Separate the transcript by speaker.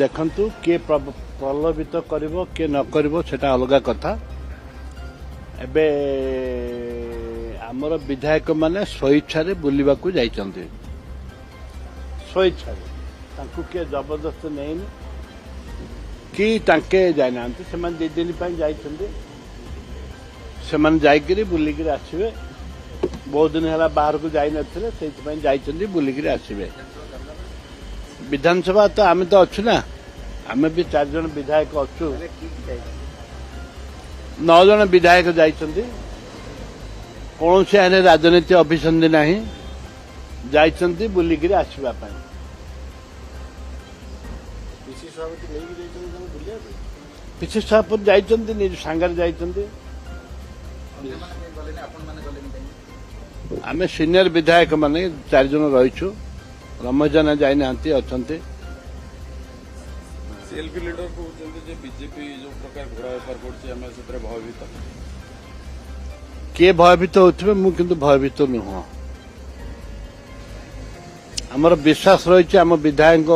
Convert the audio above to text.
Speaker 1: ଦେଖନ୍ତୁ କିଏ ପ୍ରଲୋଭିତ କରିବ କିଏ ନ କରିବ ସେଟା ଅଲଗା କଥା। ଏବେ ଆମର ବିଧାୟକମାନେ ସ୍ୱଇଚ୍ଛାରେ ବୁଲିବାକୁ ଯାଇଛନ୍ତି। ସ୍ୱଇଚ୍ଛାରେ ତାଙ୍କୁ କିଏ ଜବରଦସ୍ତି ନେଇନି କି ତାଙ୍କେ ଯାଇନାହାନ୍ତି। ସେମାନେ 2 ଦିନ ପାଇଁ ଯାଇଛନ୍ତି। ସେମାନେ ଯାଇକିରି ବୁଲିକିରି ଆସିବେ। ବହୁତ ଦିନ ହେଲା ବାହାରକୁ ଯାଇନଥିଲେ, ସେଇଥିପାଇଁ ଯାଇଛନ୍ତି, ବୁଲିକିରି ଆସିବେ। विधानसभा तो आम तो अच्छु ना, आम भी 4 जन विधायक अच्छु। 9 जन विधायक जाइछन्ति। कौन से आने राजनीति अभिसंधि नहीं, जाइछन्ति बुलिकिरि आसीबा पई। पिसी सभापति जाइछन्ति, निज सांगर जाइछन्ति। आम सीनियर विधायक माने 4 जन रहिछु। रमेश जाना जाइना अच्छा।
Speaker 2: सेल्फी लीडर कहते बीजेपी जो प्रकार घोड़ा बेपार कर भयभीत
Speaker 1: किए भयभीत होते मुझे भयभीत नुह। आमर विश्वास रही आम विधायक